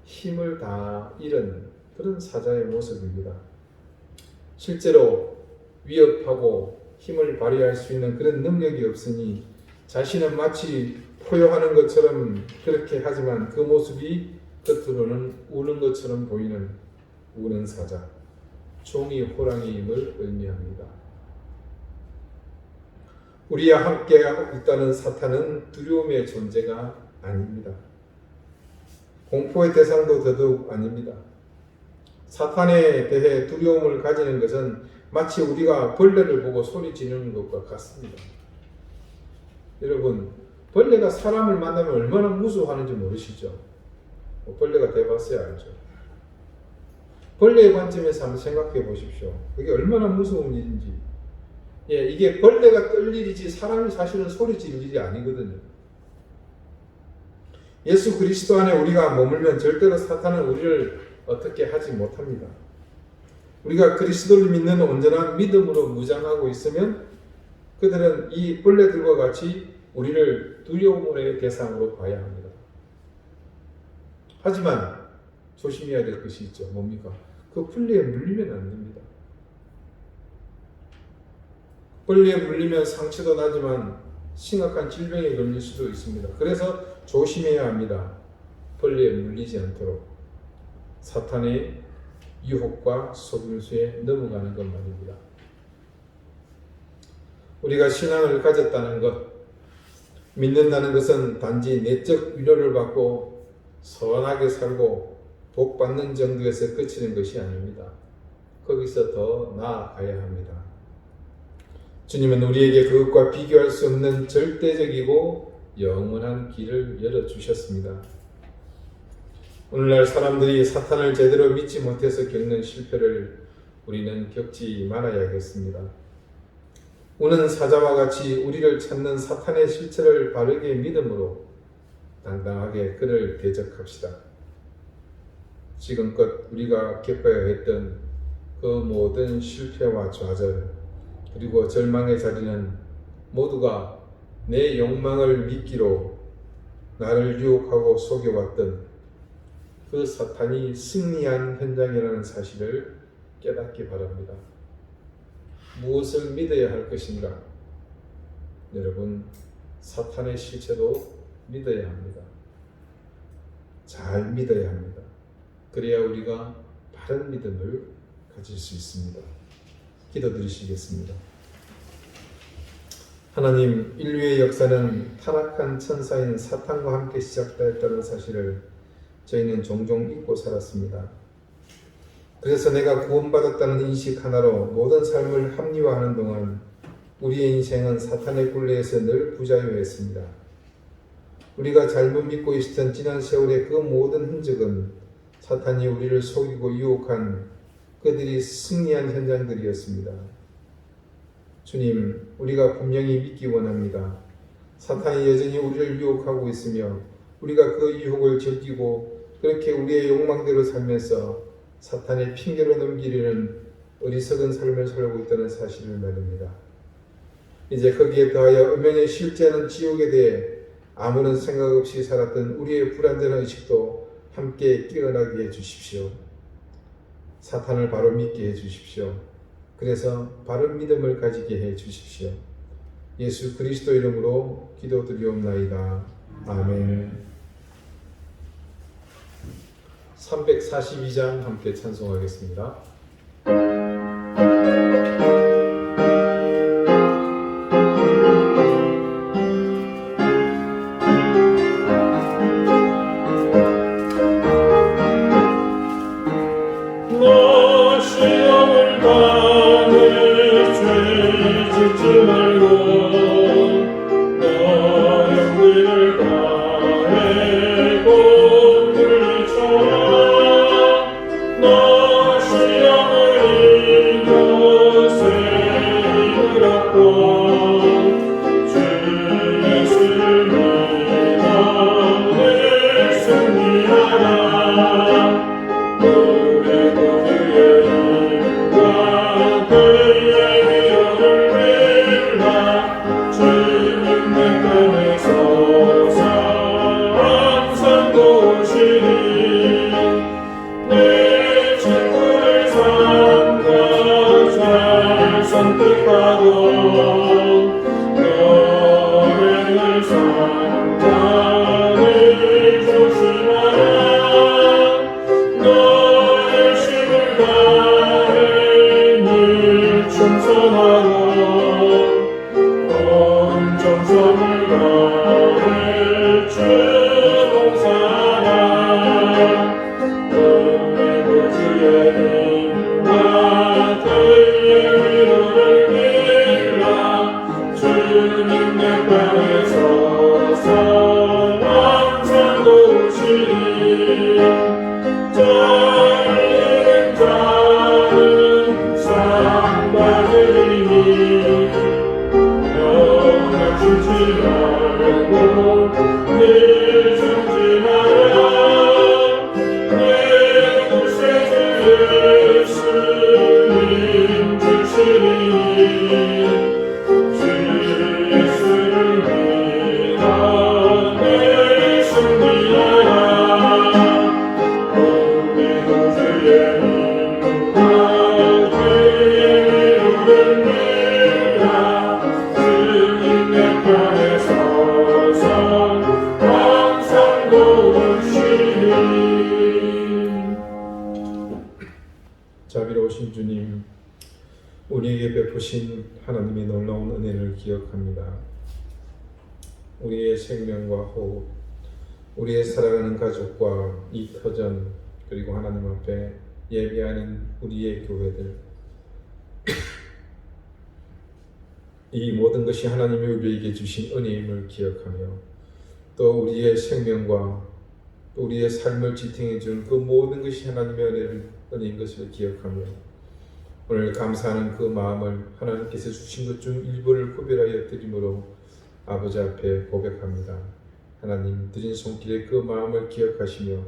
힘을 다 잃은 그런 사자의 모습입니다. 실제로 위협하고 힘을 발휘할 수 있는 그런 능력이 없으니 자신은 마치 포효하는 것처럼 그렇게 하지만 그 모습이 겉으로는 우는 것처럼 보이는 우는 사자, 종이 호랑이임을 의미합니다. 우리와 함께 있다는 사탄은 두려움의 존재가 아닙니다. 공포의 대상도 더더욱 아닙니다. 사탄에 대해 두려움을 가지는 것은 마치 우리가 벌레를 보고 소리 지르는 것과 같습니다. 여러분, 벌레가 사람을 만나면 얼마나 무서워하는지 모르시죠? 벌레가 돼봤어야 알죠. 벌레의 관점에서 한번 생각해 보십시오. 그게 얼마나 무서운 일인지. 이게 벌레가 떨 일이지 사람이 사실은 소리 지를 일이 아니거든요. 예수 그리스도 안에 우리가 머물면 절대로 사탄은 우리를 어떻게 하지 못합니다. 우리가 그리스도를 믿는 온전한 믿음으로 무장하고 있으면 그들은 이 벌레들과 같이 우리를 두려움의 대상으로 봐야 합니다. 하지만 조심해야 될 것이 있죠. 뭡니까? 그 벌레에 물리면 안 됩니다. 벌레에 물리면 상처도 나지만 심각한 질병에 걸릴 수도 있습니다. 그래서 조심해야 합니다. 벌레에 물리지 않도록 사탄의 유혹과 속임수에 넘어가는 것 말입니다. 우리가 신앙을 가졌다는 것, 믿는다는 것은 단지 내적 위로를 받고 선하게 살고 복 받는 정도에서 그치는 것이 아닙니다. 거기서 더 나아가야 합니다. 주님은 우리에게 그것과 비교할 수 없는 절대적이고 영원한 길을 열어주셨습니다. 오늘날 사람들이 사탄을 제대로 믿지 못해서 겪는 실패를 우리는 겪지 말아야겠습니다. 우는 사자와 같이 우리를 찾는 사탄의 실체를 바르게 믿음으로 당당하게 그를 대적합시다. 지금껏 우리가 겪어야 했던 그 모든 실패와 좌절 그리고 절망의 자리는 모두가 내 욕망을 미끼로 나를 유혹하고 속여왔던 그 사탄이 승리한 현장이라는 사실을 깨닫기 바랍니다. 무엇을 믿어야 할 것인가? 여러분, 사탄의 실체도 믿어야 합니다. 잘 믿어야 합니다. 그래야 우리가 바른 믿음을 가질 수 있습니다. 기도드리시겠습니다. 하나님, 인류의 역사는 타락한 천사인 사탄과 함께 시작되었다는 사실을 저희는 종종 잊고 살았습니다. 그래서 내가 구원받았다는 인식 하나로 모든 삶을 합리화하는 동안 우리의 인생은 사탄의 굴레에서 늘 부자유했습니다. 우리가 잘못 믿고 있었던 지난 세월의 그 모든 흔적은 사탄이 우리를 속이고 유혹한 그들이 승리한 현장들이었습니다. 주님, 우리가 분명히 믿기 원합니다. 사탄이 여전히 우리를 유혹하고 있으며 우리가 그 유혹을 즐기고 그렇게 우리의 욕망대로 살면서 사탄의 핑계로 넘기려는 어리석은 삶을 살고 있다는 사실을 말입니다. 이제 거기에 더하여 음행의 실제는 지옥에 대해 아무런 생각 없이 살았던 우리의 불완전한 의식도 함께 깨어나게 해주십시오. 사탄을 바로 믿게 해주십시오. 그래서 바른 믿음을 가지게 해주십시오. 예수 그리스도 이름으로 기도드리옵나이다. 아멘. 342장 함께 찬송하겠습니다. 너 시험을 당해 죄 짓지 말고 너 영광을 다해 곧 물리쳐라. 너 시험을 이겨 새 힘을 얻고 주 예수를 믿어 늘 승리하라. 자 주지 말고 늘 주지 마라 내 구세주 예수님 주시니 주 예수를 믿어 늘 승리하라 우리 구주의 힘과 그의 이름을 믿라 주님의 편에 서서 항상 도우시리 자비로우신 주님, 우리에게 베푸신 하나님의 놀라운 은혜를 기억합니다. 우리의 생명과 호흡, 우리의 사랑하는 가족과 이 터전, 그리고 하나님 앞에 예배하는 우리의 교회들, 이 모든 것이 하나님이 우리에게 주신 은혜임을 기억하며 또 우리의 생명과 또 우리의 삶을 지탱해 준 그 모든 것이 하나님의 은혜인 것을 기억하며 오늘 감사하는 그 마음을 하나님께서 주신 것 중 일부를 구별하여 드림으로 아버지 앞에 고백합니다. 하나님 드린 손길에 그 마음을 기억하시며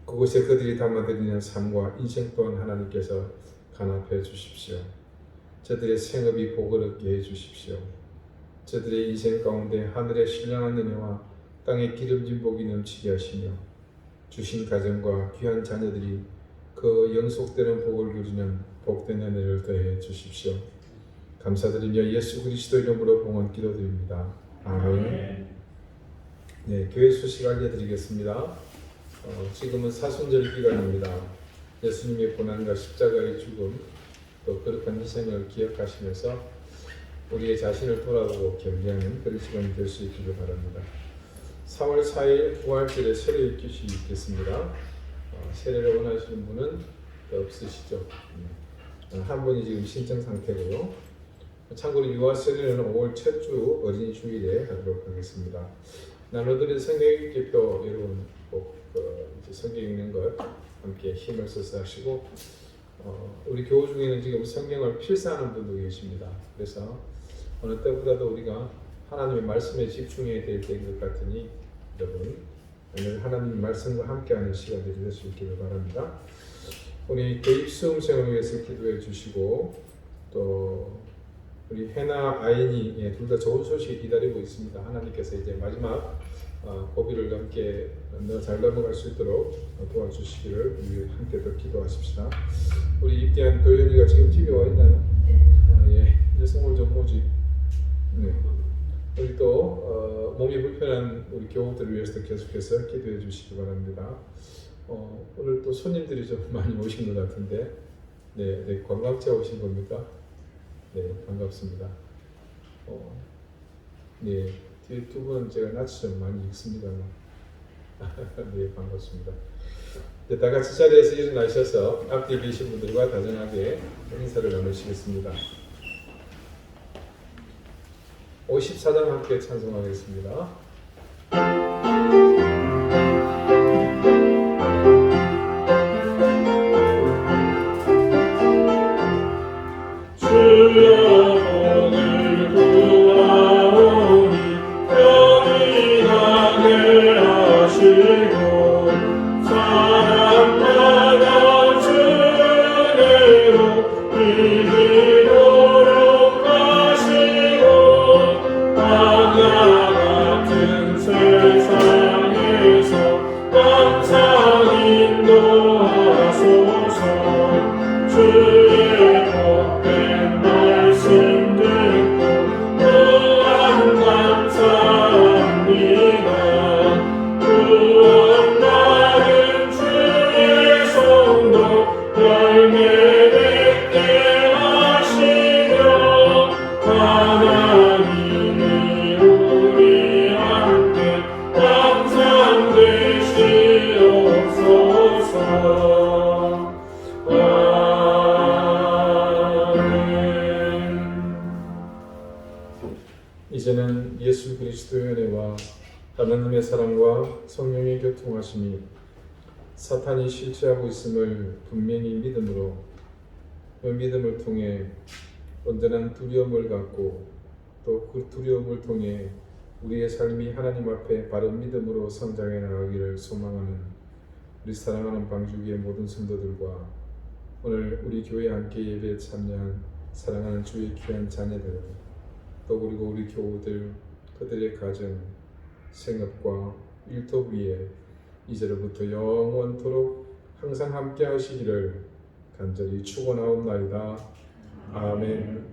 그곳에 그들이 담아드리는 삶과 인생 또한 하나님께서 간합해 주십시오. 저들의 생업이 복을 얻게 해 주십시오. 저들의 인생 가운데 하늘의 신령한 은혜와 땅의 기름진 복이 넘치게 하시며 주신 가정과 귀한 자녀들이 그 영속되는 복을 누리는 복된 은혜를 더해 주십시오. 감사드리며 예수 그리스도 이름으로 봉헌 기도드립니다. 아멘. 네, 교회 소식 알려드리겠습니다. 지금은 사순절 기간입니다. 예수님의 고난과 십자가의 죽음, 또 거룩한 희생을 기억하시면서 우리의 자신을 돌아보고 겸비하는 그런 시간이 될 수 있기를 바랍니다. 4월 4일 부활절에 세례 읽기시 있겠습니다. 세례를 원하시는 분은 없으시죠? 한 분이 지금 신청 상태고요. 참고로 유아 세례는 5월 첫 주 어린이 주일에 하도록 하겠습니다. 나눠드린 성경 읽기표 여러분 꼭 이제 성경 읽는 것 함께 힘을 써서 하시고 우리 교우 중에는 지금 성경을 필사하는 분도 계십니다. 그래서 어느 때보다도 우리가 하나님의 말씀에 집중해야 될 때인 것 같으니 여러분 오늘 하나님의 말씀과 함께하는 시간들이 될 수 있기를 바랍니다. 우리 대입 수험생을 위해서 기도해 주시고 또 우리 해나 아인이 둘 다 좋은 소식이 기다리고 있습니다. 하나님께서 이제 마지막 고비를 잘 넘어갈 수 있도록 도와주시기를 우리 함께 더 기도하십시다. 우리 입대한 도현이가 지금 집에 와 있나요? 예, 이제 성을 좀 보지. 네. 우리 또 몸이 불편한 우리 교우들을 위해서 계속해서 기도해 주시기 바랍니다. 오늘 또 손님들이 좀 많이 오신 것 같은데, 네, 관광차 오신 겁니까? 네, 반갑습니다. 네, 뒤에 두 분은 제가 낯이 좀 많이 익습니다만, 네, 반갑습니다. 네, 다 같이 자리에서 일어나셔서 앞뒤에 계신 분들과 다정하게 인사를 나누시겠습니다. 54장 함께 찬송하겠습니다. 이제는 예수 그리스도의 은혜와 하나님의 사랑과 성령의 교통하심이 사탄이 실체하고 있음을 분명히 믿음으로 그 믿음을 통해 온전한 두려움을 갖고 또 그 두려움을 통해 우리의 삶이 하나님 앞에 바른 믿음으로 성장해 나가기를 소망하는 우리 사랑하는 방주기의 모든 성도들과 오늘 우리 교회 함께 예배에 참여한 사랑하는 주의 귀한 자녀들, 또 그리고 우리 교우들, 그들의 가정, 생업과 일터 위에 이제로부터 영원토록 항상 함께 하시기를 간절히 축원하옵나이다. 아멘.